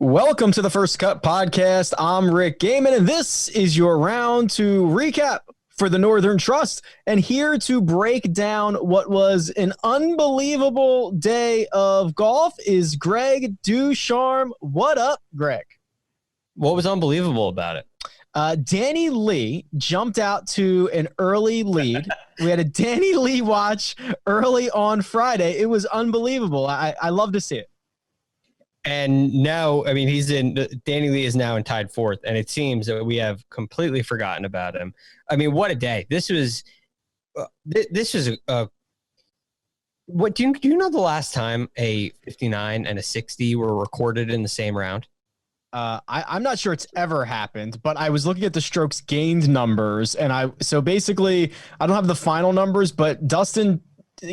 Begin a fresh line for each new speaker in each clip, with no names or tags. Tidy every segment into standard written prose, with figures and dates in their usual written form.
Welcome to the First Cut Podcast. I'm Rick Gaiman, and this is your round to recap for the Northern Trust. And here to break down what was an unbelievable day of golf is Greg Ducharme. What up, Greg?
What was unbelievable about it?
Danny Lee jumped out to an early lead. We had a Danny Lee watch early on Friday. It was unbelievable. I love to see it.
And now, I mean, Danny Lee is now in tied fourth, and it seems that we have completely forgotten about him. I mean, what a day. This was what do you know the last time a 59 and a 60 were recorded in the same round?
I'm not sure it's ever happened, but I was looking at the strokes gained numbers, and so basically I don't have the final numbers, but Dustin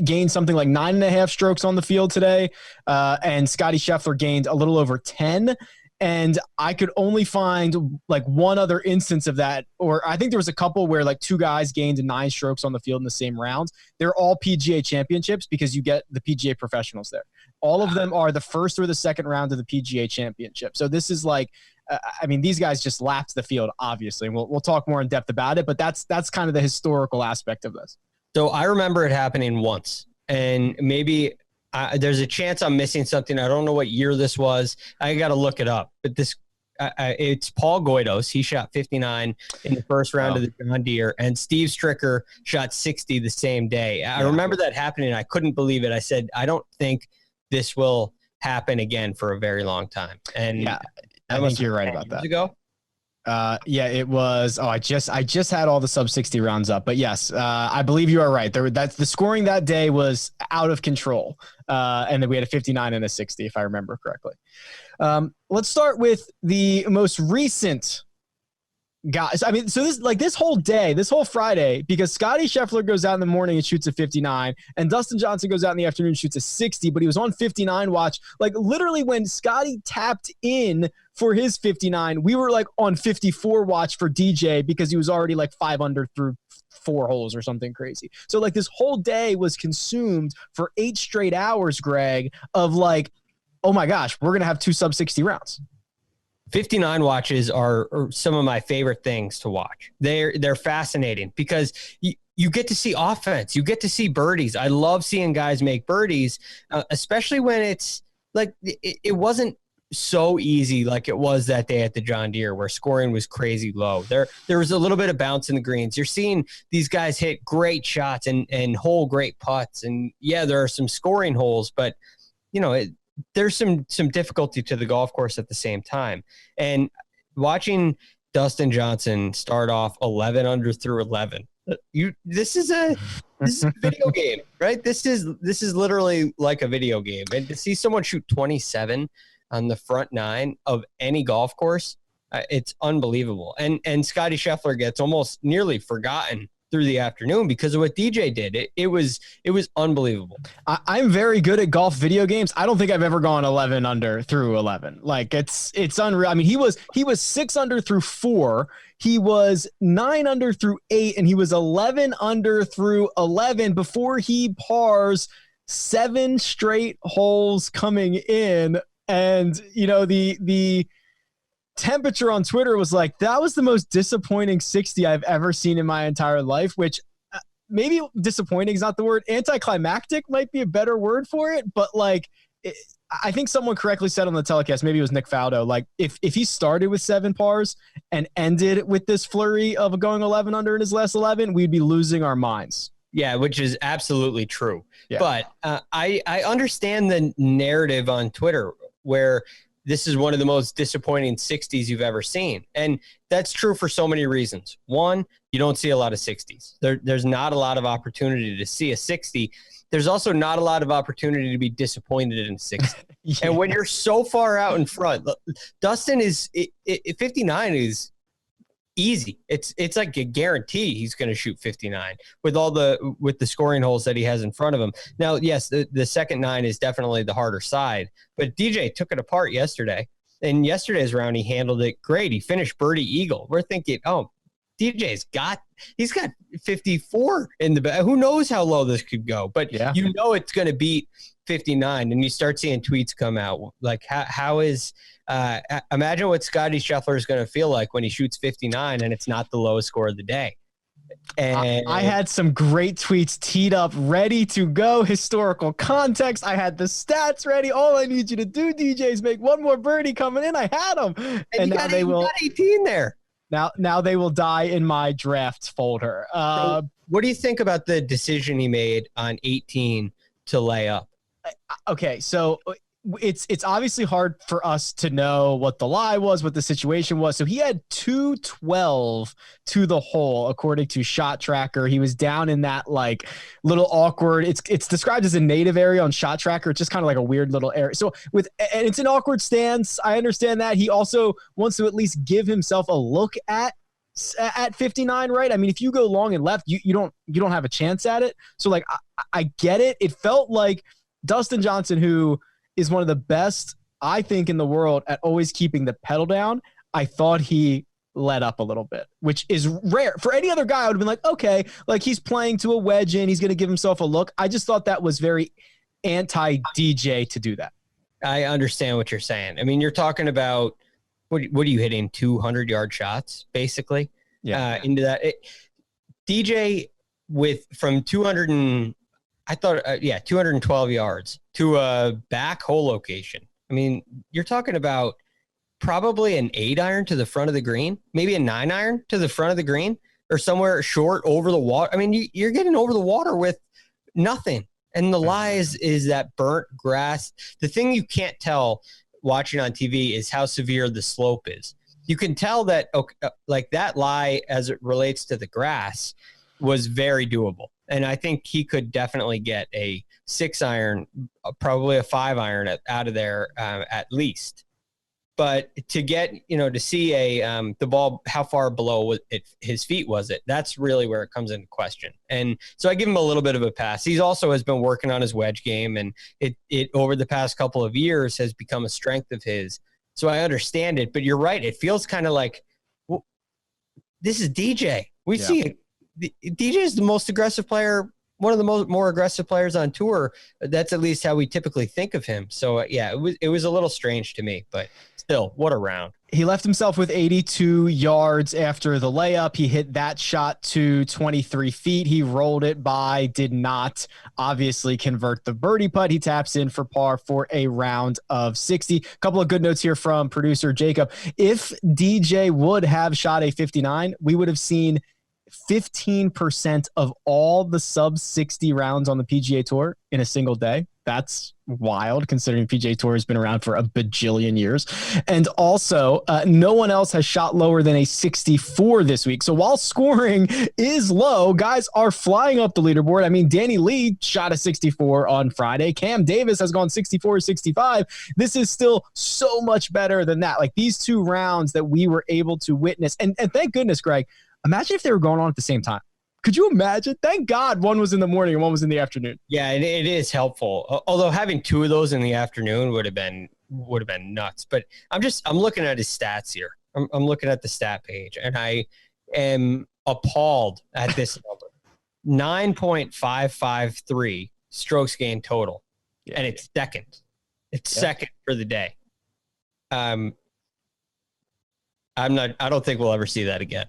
gained something like 9.5 strokes on the field today, and Scotty Scheffler gained a little over 10. And I could only find like one other instance of that, or I think there was a couple where like two guys gained 9 strokes on the field in the same round. They're all PGA championships because you get the PGA professionals there. All of them are the first or the second round of the PGA championship. So this is like, I mean, these guys just lapped the field, obviously. And we'll talk more in depth about it, but that's kind of the historical aspect of this.
So I remember it happening once, and maybe there's a chance I'm missing something. I don't know what year this was. I got to look it up. But it's Paul Goydos. He shot 59 in the first round of the John Deere, and Steve Stricker shot 60 the same day. I remember that happening. I couldn't believe it. I said, I don't think this will happen again for a very long time. And
yeah, I think you're right about that.
Ago?
Yeah, it was. I just had all the sub 60 rounds up, but yes, I believe you are right. That's the scoring that day was out of control, and then we had a 59 and a 60, if I remember correctly. Let's start with the most recent guys. I mean, so this whole day, this whole Friday, because Scotty Scheffler goes out in the morning and shoots a 59, and Dustin Johnson goes out in the afternoon and shoots a 60, but he was on 59 watch. Like literally when Scotty tapped in for his 59, we were like on 54 watch for DJ because he was already like 5 under through 4 holes or something crazy. So like this whole day was consumed for 8 straight hours, Greg, of like, oh my gosh, we're going to have 2 sub 60 rounds.
59 watches are some of my favorite things to watch. They're fascinating because you get to see offense. You get to see birdies. I love seeing guys make birdies, especially when it's like it wasn't so easy like it was that day at the John Deere where scoring was crazy low. There was a little bit of bounce in the greens. You're seeing these guys hit great shots and hole great putts. And yeah, there are some scoring holes, but you know, there's some difficulty to the golf course at the same time. And watching Dustin Johnson start off 11 under through 11, this is a video game, right? This is literally like a video game. And to see someone shoot 27 on the front 9 of any golf course, it's unbelievable. And Scotty Scheffler gets almost nearly forgotten through the afternoon because of what DJ did. It was unbelievable.
I'm very good at golf video games. I don't think I've ever gone 11 under through 11. Like it's unreal. I mean, he was 6 under through 4. He was 9 under through 8, and he was 11 under through 11 before he pars 7 straight holes coming in. And you know, the temperature on Twitter was like, that was the most disappointing 60 I've ever seen in my entire life, which maybe disappointing is not the word. Anticlimactic might be a better word for it. But like, I think someone correctly said on the telecast, maybe it was Nick Faldo, like if he started with 7 pars and ended with this flurry of going 11 under in his last 11, we'd be losing our minds.
Yeah, which is absolutely true.
Yeah.
But I understand the narrative on Twitter where this is one of the most disappointing 60s you've ever seen. And that's true for so many reasons. One, you don't see a lot of 60s. There's not a lot of opportunity to see a 60. There's also not a lot of opportunity to be disappointed in a 60. Yeah. And when you're so far out in front, Dustin 59 is easy. It's like a guarantee he's going to shoot 59 with the scoring holes that he has in front of him. Now, yes, the second 9 is definitely the harder side, but DJ took it apart yesterday. In yesterday's round, he handled it great. He finished birdie eagle. We're thinking, oh, he's got 54 in the back. Who knows how low this could go? But you know it's going to beat 59, and you start seeing tweets come out like, how is imagine what Scotty Scheffler is going to feel like when he shoots 59 and it's not the lowest score of the day. And
I had some great tweets teed up, ready to go. Historical context. I had the stats ready. All I need you to do, DJ, is make one more birdie coming in. I had them,
and now they will. 18 there.
Now they will die in my draft folder.
So what do you think about the decision he made on 18 to lay up?
Okay, so it's obviously hard for us to know what the lie was, what the situation was. So he had 212 to the hole, according to Shot Tracker. He was down in that like little awkward. It's described as a native area on Shot Tracker. It's just kind of like a weird little area. So and it's an awkward stance. I understand that. He also wants to at least give himself a look at 59, right? I mean, if you go long and left, you don't have a chance at it. So like I get it. It felt like Dustin Johnson, who is one of the best, I think, in the world at always keeping the pedal down. I thought he let up a little bit, which is rare. For any other guy, I would have been like, okay, like he's playing to a wedge in, he's going to give himself a look. I just thought that was very anti-DJ to do that.
I understand what you're saying. I mean, you're talking about, what are you hitting, 200-yard shots, basically?
Yeah.
Into that. DJ from 200 and, I thought, 212 yards to a back hole location. I mean, you're talking about probably an 8-iron to the front of the green, maybe a 9-iron to the front of the green, or somewhere short over the water. I mean, you're getting over the water with nothing. And the lie is that burnt grass. The thing you can't tell watching on TV is how severe the slope is. You can tell that, like that lie as it relates to the grass was very doable. And I think he could definitely get a 6-iron, probably a 5-iron out of there at least. But to get, to see the ball, how far below his feet was it? That's really where it comes into question. And so I give him a little bit of a pass. He also has been working on his wedge game, and it over the past couple of years has become a strength of his. So I understand it. But you're right. It feels kind of like, well, this is DJ. We see it. DJ is the most aggressive player, one of the more aggressive players on tour. That's at least how we typically think of him. So it was a little strange to me, but still, what a round.
He left himself with 82 yards after the layup. He hit that shot to 23 feet. He rolled it by, did not obviously convert the birdie putt. He taps in for par for a round of 60. A couple of good notes here from producer Jacob. If DJ would have shot a 59, we would have seen 15% of all the sub 60 rounds on the PGA Tour in a single day. That's wild, considering PGA Tour has been around for a bajillion years. And also, no one else has shot lower than a 64 this week. So while scoring is low, guys are flying up the leaderboard. I mean, Danny Lee shot a 64 on Friday. Cam Davis has gone 64 or 65. This is still so much better than that. Like these two rounds that we were able to witness. And thank goodness, Greg, imagine if they were going on at the same time. Could you imagine? Thank God one was in the morning and one was in the afternoon.
Yeah, it is helpful. Although having two of those in the afternoon would have been nuts. But I'm looking at his stats here. I'm looking at the stat page, and I am appalled at this number. 9.553 strokes gained total. Yeah. And it's second. It's second for the day. I don't think we'll ever see that again.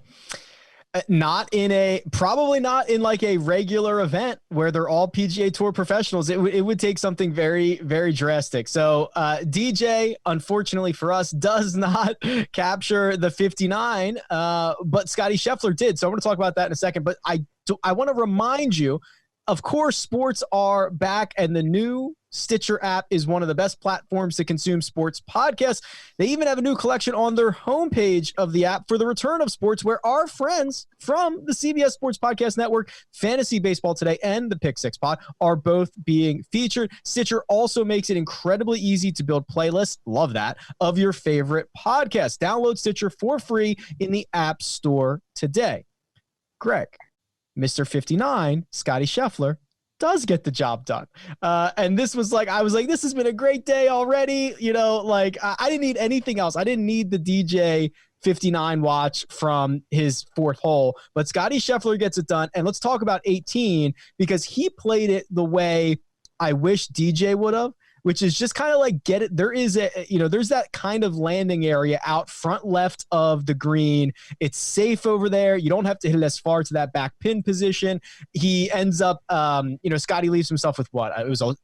Probably not in like a regular event where they're all PGA Tour professionals. It would take something very, very drastic. So DJ, unfortunately for us, does not capture the 59, but Scotty Scheffler did. So I'm going to talk about that in a second. But I want to remind you, of course, sports are back, and the new Stitcher app is one of the best platforms to consume sports podcasts. They even have a new collection on their homepage of the app for the return of sports, where our friends from the CBS Sports Podcast Network, Fantasy Baseball Today, and the Pick Six Pod are both being featured. Stitcher also makes it incredibly easy to build playlists, love that, of your favorite podcasts. Download Stitcher for free in the App Store today. Greg, Mr. 59, Scotty Scheffler, does get the job done. And this was like, I was like, this has been a great day already. You know, like I didn't need anything else. I didn't need the DJ 59 watch from his fourth hole, but Scotty Scheffler gets it done. And let's talk about 18 because he played it the way I wish DJ would have, which is just kind of like get it. There is there's that kind of landing area out front left of the green. It's safe over there. You don't have to hit it as far to that back pin position. He ends up, Scotty leaves himself with what?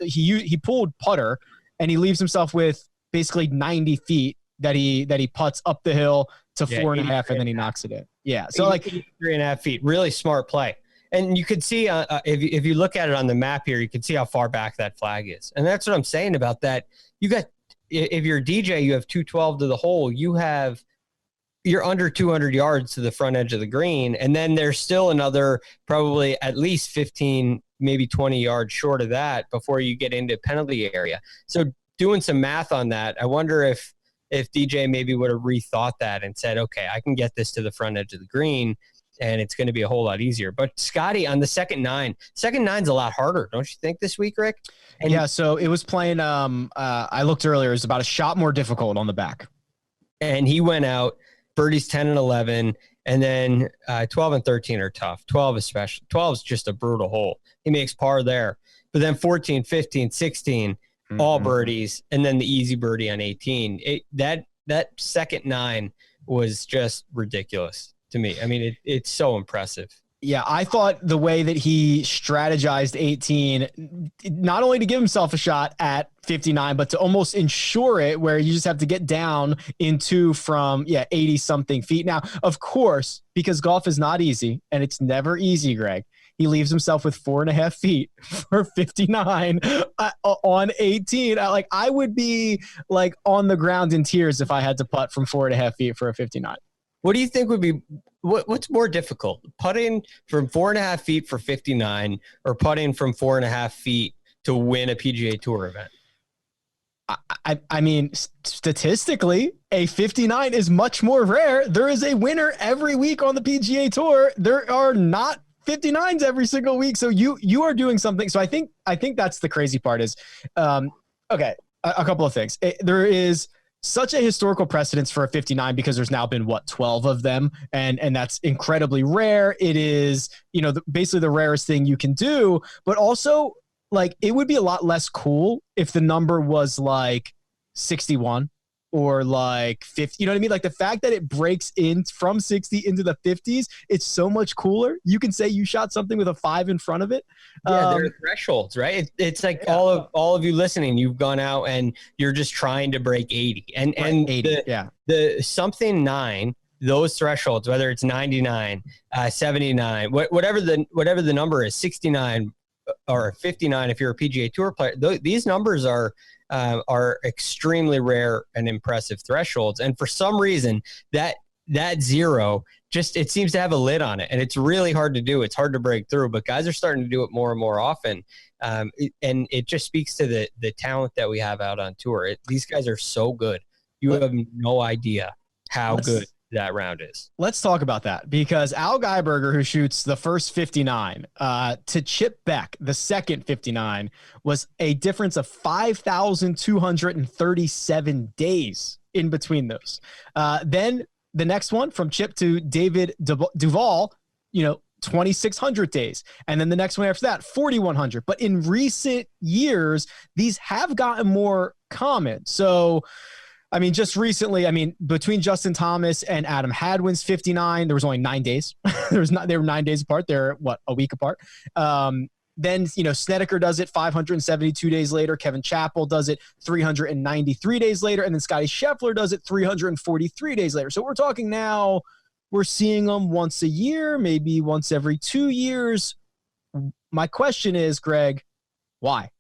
He pulled putter and he leaves himself with basically 90 feet that he putts up the hill to 4.5 and then he knocks it in. Yeah. So like
3.5 feet, really smart play. And you could see if you look at it on the map here, you can see how far back that flag is. And that's what I'm saying about that. If you're a DJ, you have 212 to the hole. You're under 200 yards to the front edge of the green. And then there's still another probably at least 15, maybe 20 yards short of that before you get into penalty area. So doing some math on that, I wonder if DJ maybe would have rethought that and said, okay, I can get this to the front edge of the green and it's going to be a whole lot easier. But Scotty on the second nine's a lot harder, don't you think, this week, Rick? And
yeah, so it was playing, I looked earlier, it was about a shot more difficult on the back.
And he went out, birdies 10 and 11, and then 12 and 13 are tough. 12 especially. 12 is just a brutal hole. He makes par there. But then 14, 15, 16, all birdies, and then the easy birdie on 18. That second nine was just ridiculous to me. I mean, it's so impressive.
Yeah, I thought the way that he strategized 18, not only to give himself a shot at 59, but to almost ensure it where you just have to get down into from 80 something feet. Now, of course, because golf is not easy and it's never easy, Greg, he leaves himself with 4.5 feet for 59 on 18. I would be like on the ground in tears if I had to putt from 4.5 feet for a 59.
What do you think would be what's more difficult, putting from 4.5 feet for 59 or putting from 4.5 feet to win a PGA Tour event?
I mean, statistically, a 59 is much more rare. There is a winner every week on the PGA Tour. There are not 59s every single week. So you are doing something. So I think that's the crazy part is, okay, a couple of things. There is such a historical precedence for a 59 because there's now been 12 of them. And that's incredibly rare. It is, basically the rarest thing you can do, but also like it would be a lot less cool if the number was like 61 or like 50, you know what I mean? Like the fact that it breaks in from 60 into the 50s, it's so much cooler. You can say you shot something with a 5 in front of it.
Yeah, there are thresholds, right? It's like all of you listening, you've gone out and you're just trying to break 80. And 80, the something 9, those thresholds, whether it's 99, 79, whatever the number is, 69 or 59 if you're a PGA Tour player, these numbers are extremely rare and impressive thresholds. And for some reason that zero just, it seems to have a lid on it and it's really hard to do. It's hard to break through, but guys are starting to do it more and more often. And it just speaks to the talent that we have out on tour. These guys are so good. You have no idea how good that round is.
Let's talk about that because Al Geiberger, who shoots the first 59, to Chip Beck, the second 59, was a difference of 5,237 days in between those. Then the next one from Chip to David Duval, 2,600 days. And then the next one after that, 4,100. But in recent years, these have gotten more common. So, I mean, just recently, between Justin Thomas and Adam Hadwin's 59, there was only 9 days. They were 9 days apart. They're a week apart. Then, Snedeker does it 572 days later. Kevin Chappell does it 393 days later. And then Scotty Scheffler does it 343 days later. So we're talking now, we're seeing them once a year, maybe once every 2 years. My question is, Greg, why?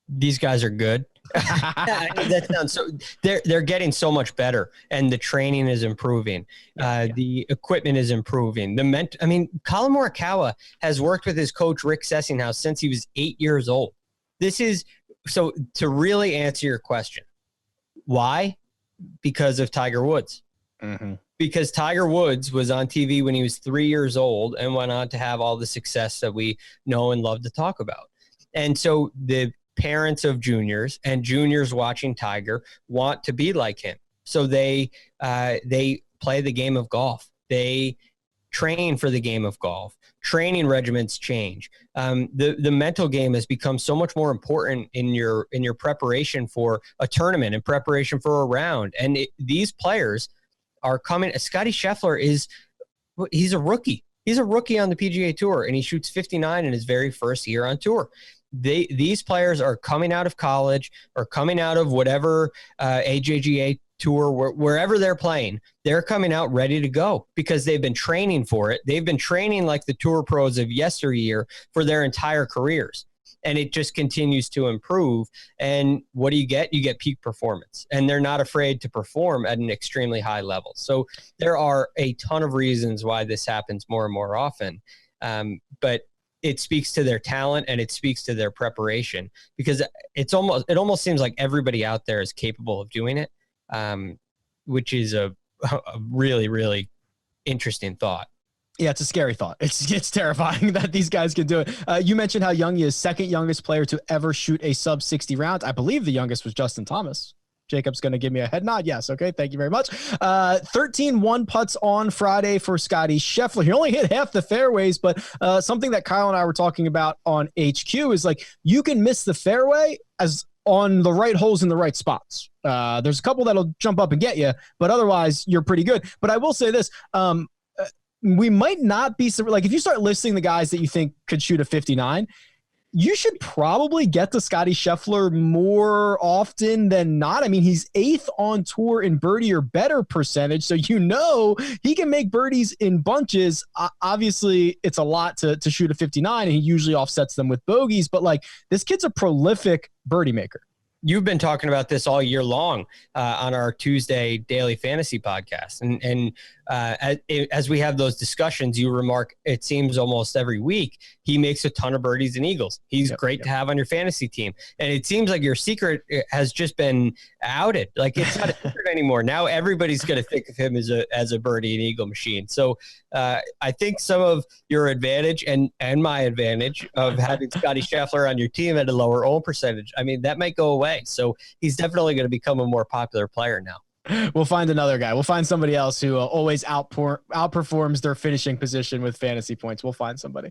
These guys are good. That sounds so. They're getting so much better, and the training is improving. The equipment is improving. Colin Morikawa has worked with his coach Rick Sessinghouse since he was 8 years old. This is so. To really answer your question, why? Because of Tiger Woods.
Mm-hmm.
because Tiger Woods was on TV when he was 3 years old and went on to have all the success that we know and love to talk about. And so the parents of juniors and juniors watching Tiger want to be like him. So they play the game of golf. They train for the game of golf. Training regimens change. The mental game has become so much more important in your preparation for a tournament and preparation for a round. And these players are coming. Scotty Scheffler he's a rookie. He's a rookie on the PGA Tour, and he shoots 59 in his very first year on tour. These players are coming out of college or coming out of whatever AJGA tour, wherever they're playing, they're coming out ready to go because they've been training for it. They've been training like the tour pros of yesteryear for their entire careers. And it just continues to improve. And what do you get? You get peak performance. And they're not afraid to perform at an extremely high level. So there are a ton of reasons why this happens more and more often. But it speaks to their talent and it speaks to their preparation, because it almost seems like everybody out there is capable of doing it. Which is a really, really interesting thought.
Yeah, it's a scary thought. It's terrifying that these guys can do it. You mentioned how young he is, second youngest player to ever shoot a sub 60 round. I believe the youngest was Justin Thomas. Jacob's going to give me a head nod. Yes. Okay. Thank you very much. 13 one putts on Friday for Scotty Scheffler. He only hit half the fairways, but something that Kyle and I were talking about on HQ is like, you can miss the fairway as on the right holes in the right spots. There's a couple that'll jump up and get you, but otherwise you're pretty good. But I will say this, we might not be like, if you start listing the guys that you think could shoot a 59, you should probably get to Scotty Scheffler more often than not. I mean, he's 8th on tour in birdie or better percentage. So, he can make birdies in bunches. Obviously it's a lot to shoot a 59, and he usually offsets them with bogeys, but like, this kid's a prolific birdie maker.
You've been talking about this all year long on our Tuesday daily fantasy podcast. And as we have those discussions, you remark, it seems almost every week, he makes a ton of birdies and eagles. He's great to have on your fantasy team. And it seems like your secret has just been outed. Like, it's not a secret anymore. Now everybody's going to think of him as a birdie and eagle machine. So I think some of your advantage and my advantage of having Scotty Scheffler on your team at a lower own percentage, I mean, that might go away. So he's definitely going to become a more popular player now.
We'll find another guy. We'll find somebody else who always outperforms their finishing position with fantasy points. We'll find somebody.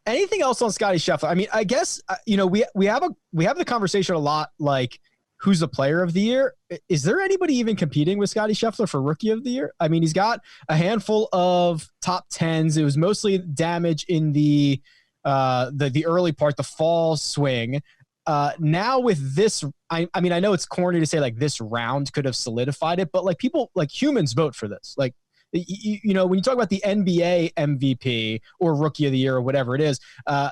Anything else on Scotty Scheffler? I mean, I guess, we have the conversation a lot, like, who's the player of the year? Is there anybody even competing with Scotty Scheffler for rookie of the year? I mean, he's got a handful of top 10s. It was mostly damage in the early part, the fall swing. Now with this, I mean, I know it's corny to say like this round could have solidified it, but like people, like humans vote for this. Like, when you talk about the NBA MVP or rookie of the year or whatever it is,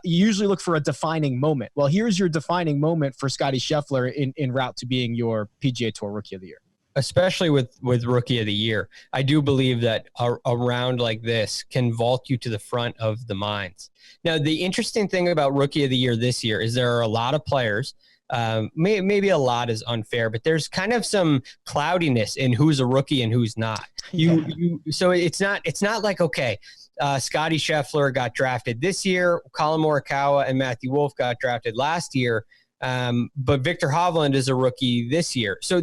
you usually look for a defining moment. Well, here's your defining moment for Scotty Scheffler in route to being your PGA Tour rookie of the year.
Especially with rookie of the year. I do believe that a round like this can vault you to the front of the minds. Now, the interesting thing about rookie of the year this year is there are a lot of players. Maybe a lot is unfair, but there's kind of some cloudiness in who's a rookie and who's not. So it's not like, okay, Scotty Scheffler got drafted this year, Colin Morikawa and Matthew Wolff got drafted last year, but Victor Hovland is a rookie this year. So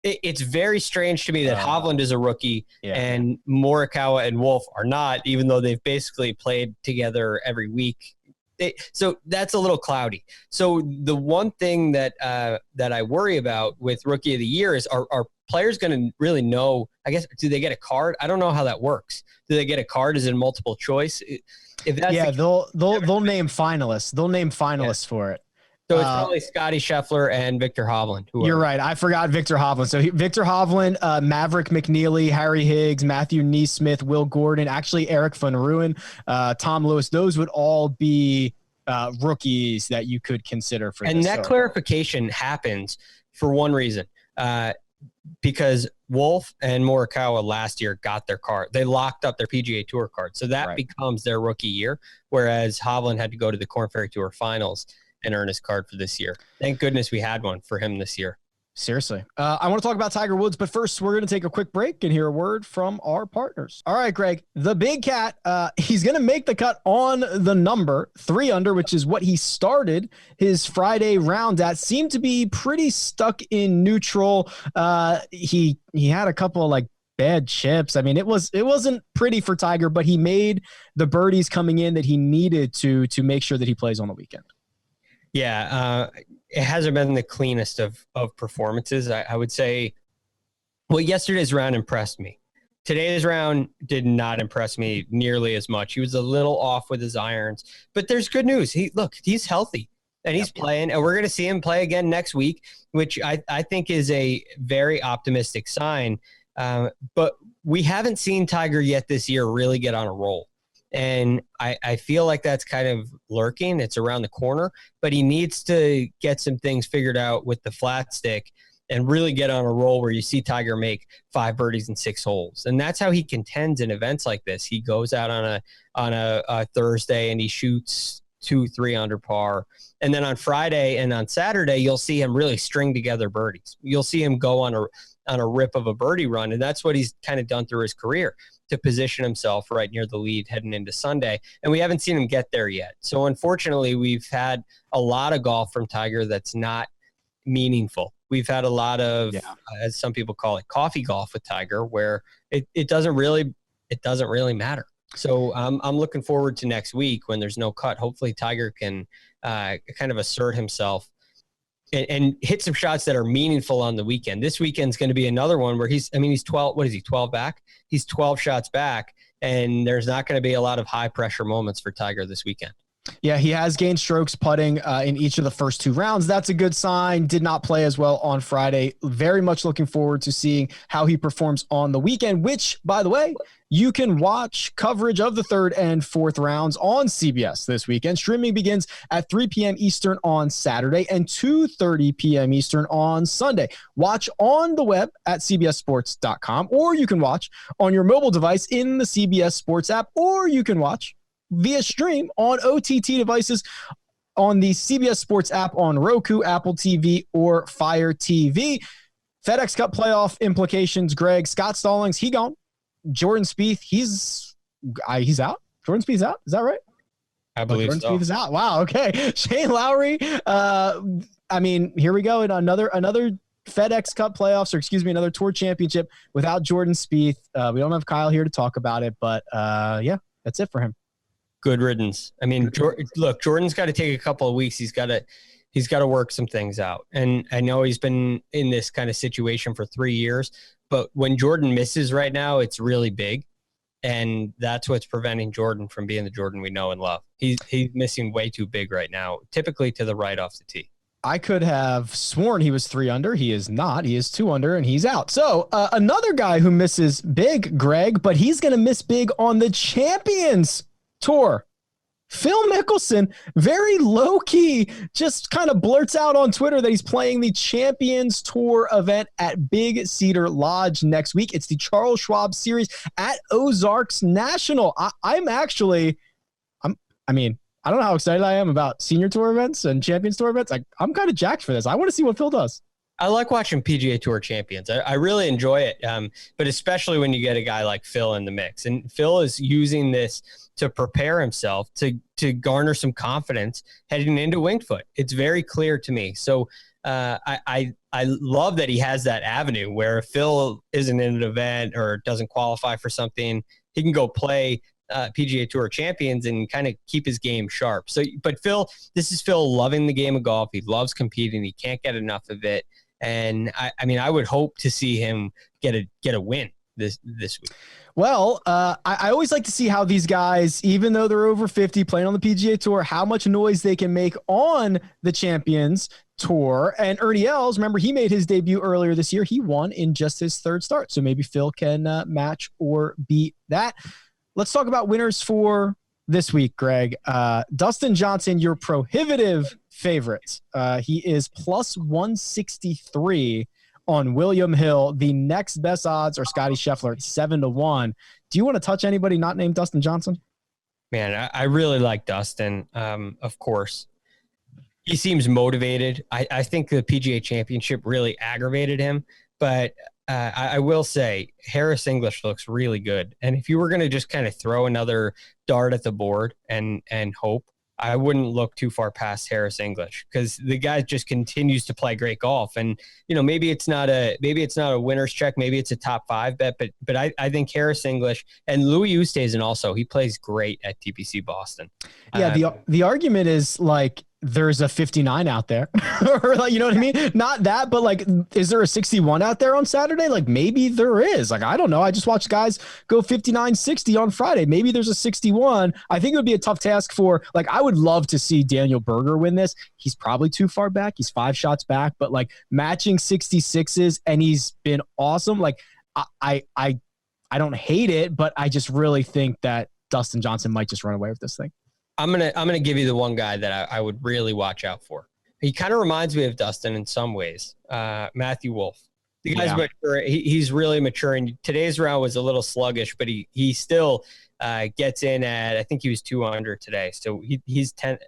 it's very strange to me that Hovland is a rookie and Morikawa and Wolff are not, even though they've basically played together every week. So that's a little cloudy. So the one thing that I worry about with rookie of the year is are players going to really know, I guess, do they get a card? I don't know how that works. Do they get a card? Is it multiple choice? If that's
they'll name finalists. They'll name finalists for it.
So it's probably Scotty Scheffler and Victor Hovland.
You're right. I forgot Victor Hovland. So Victor Hovland, Maverick McNeely, Harry Higgs, Matthew Neesmith, Will Gordon, actually Eric Van Rooyen, Tom Lewis. Those would all be rookies that you could consider for this.
And that clarification happens for one reason. Because Wolff and Morikawa last year got their card. They locked up their PGA Tour card. So that becomes their rookie year, whereas Hovland had to go to the Korn Ferry Tour Finals and earn his card for this year. Thank goodness we had one for him this year.
Seriously. I want to talk about Tiger Woods, but first we're going to take a quick break and hear a word from our partners. All right, Greg, the big cat, he's going to make the cut on the number 3 under, which is what he started his Friday round at. Seemed to be pretty stuck in neutral. He had a couple of like bad chips. I mean, it wasn't pretty for Tiger, but he made the birdies coming in that he needed to make sure that he plays on the weekend.
Yeah, it hasn't been the cleanest of performances. I would say, well, yesterday's round impressed me. Today's round did not impress me nearly as much. He was a little off with his irons, but there's good news. He's healthy and he's playing, and we're going to see him play again next week, which I think is a very optimistic sign. But we haven't seen Tiger yet this year really get on a roll. And I feel like that's kind of lurking. It's around the corner, but he needs to get some things figured out with the flat stick and really get on a roll where you see Tiger make 5 birdies in 6 holes. And that's how he contends in events like this. He goes out on a Thursday and he shoots 2-3 under par. And then on Friday and on Saturday, you'll see him really string together birdies. You'll see him go on a rip of a birdie run. And that's what he's kind of done through his career, to position himself right near the lead heading into Sunday. And we haven't seen him get there yet. So unfortunately, we've had a lot of golf from Tiger that's not meaningful. We've had a lot of, as some people call it, coffee golf with Tiger, where it doesn't really matter. So I'm looking forward to next week when there's no cut. Hopefully Tiger can kind of assert himself and hit some shots that are meaningful on the weekend. This weekend's going to be another one where he's 12. What is he, 12 back? He's 12 shots back, and there's not going to be a lot of high pressure moments for Tiger this weekend.
Yeah, he has gained strokes putting in each of the first 2 rounds. That's a good sign. Did not play as well on Friday. Very much looking forward to seeing how he performs on the weekend, which, by the way, you can watch coverage of the 3rd and 4th rounds on CBS this weekend. Streaming begins at 3 p.m. Eastern on Saturday and 2:30 p.m. Eastern on Sunday. Watch on the web at cbssports.com, or you can watch on your mobile device in the CBS Sports app, or you can watch via stream on OTT devices on the CBS Sports app on Roku, Apple TV, or Fire TV. FedEx Cup playoff implications, Greg. Scott Stallings, he gone. Jordan Spieth, he's out. Jordan Spieth's out. Is that right?
I believe
Jordan
so.
Spieth is out. Wow. Okay. Shane Lowry. Here we go in another FedEx Cup playoffs, or excuse me, another Tour Championship without Jordan Spieth. We don't have Kyle here to talk about it, but that's it for him.
Good riddance. I mean, look, Jordan's got to take a couple of weeks. He's got to work some things out. And I know he's been in this kind of situation for 3 years, but when Jordan misses right now, it's really big. And that's what's preventing Jordan from being the Jordan we know and love. He's missing way too big right now, typically to the right off the tee.
I could have sworn he was 3 under. He is not. He is 2 under, and he's out. So another guy who misses big, Greg, but he's going to miss big on the Champions Tour. Phil Mickelson, very low-key, just kind of blurts out on Twitter that he's playing the Champions Tour event at Big Cedar Lodge next week. It's the Charles Schwab Series at Ozarks National. I don't know how excited I am about Senior Tour events and Champions Tour events. I'm kind of jacked for this. I want to see what Phil does.
I like watching PGA Tour champions. I really enjoy it, but especially when you get a guy like Phil in the mix. And Phil is using this to prepare himself to garner some confidence heading into Winged Foot. It's very clear to me. So I love that he has that avenue where if Phil isn't in an event or doesn't qualify for something, he can go play PGA Tour champions and kind of keep his game sharp. So, but this is Phil loving the game of golf. He loves competing. He can't get enough of it. And I would hope to see him get a win this week.
Well, I always like to see how these guys, even though they're over 50 playing on the PGA Tour, how much noise they can make on the Champions Tour. And Ernie Els, remember, he made his debut earlier this year. He won in just his 3rd start. So maybe Phil can match or beat that. Let's talk about winners for this week, Greg. Dustin Johnson, your prohibitive favorite. He is plus 163 on William Hill. The next best odds are Scotty Scheffler at 7-1. Do you want to touch anybody not named Dustin Johnson?
Man, I really like Dustin, of course. He seems motivated. I think the PGA Championship really aggravated him, but I will say Harris English looks really good. And if you were going to just kind of throw another dart at the board and hope, I wouldn't look too far past Harris English, because the guy just continues to play great golf. And, you know, maybe it's not a winner's check. Maybe it's a top 5 bet, but I think Harris English and Louis Oosthuizen also, he plays great at TPC Boston.
Yeah. The argument is like, there's a 59 out there or like, you know what I mean? Not that, but like, is there a 61 out there on Saturday? Like maybe there is. Like, I don't know. I just watched guys go 59, 60 on Friday. Maybe there's a 61. I think it would be a tough task for, like, I would love to see Daniel Berger win this. He's probably too far back. He's 5 shots back, but like matching 66s, and he's been awesome. Like I don't hate it, but I just really think that Dustin Johnson might just run away with this thing.
I'm gonna give you the one guy that I would really watch out for. He kind of reminds me of Dustin in some ways. Matthew Wolff. The guy's mature. He's really mature. And today's round was a little sluggish, but he still gets in at, I think he was 2 under today. So he's 10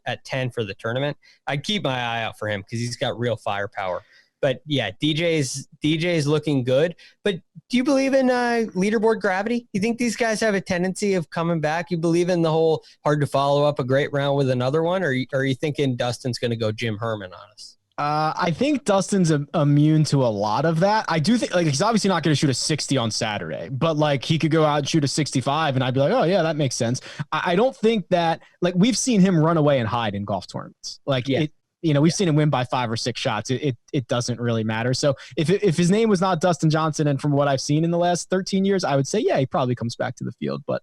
for the tournament. I'd keep my eye out for him because he's got real firepower. But yeah, DJ's looking good. But do you believe in leaderboard gravity? You think these guys have a tendency of coming back? You believe in the whole hard to follow up a great round with another one? Or are you thinking Dustin's going to go Jim Herman on us?
I think Dustin's immune to a lot of that. I do think, like, he's obviously not going to shoot a 60 on Saturday, but like he could go out and shoot a 65 and I'd be like, oh yeah, that makes sense. I don't think that, like, we've seen him run away and hide in golf tournaments. Like we've seen him win by 5 or 6 shots. It doesn't really matter. So if his name was not Dustin Johnson, and from what I've seen in the last 13 years, I would say, yeah, he probably comes back to the field, but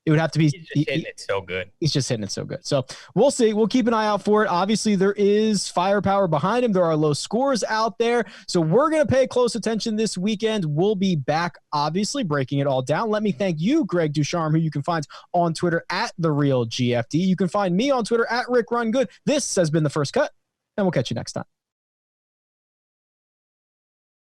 it would have to be.
He's just hitting it so good.
He's just hitting it so good. So we'll see. We'll keep an eye out for it. Obviously, there is firepower behind him. There are low scores out there. So we're going to pay close attention this weekend. We'll be back, obviously, breaking it all down. Let me thank you, Greg Ducharme, who you can find on Twitter at TheRealGFD. You can find me on Twitter at Rick Run Good. This has been The First Cut, and we'll catch you next time.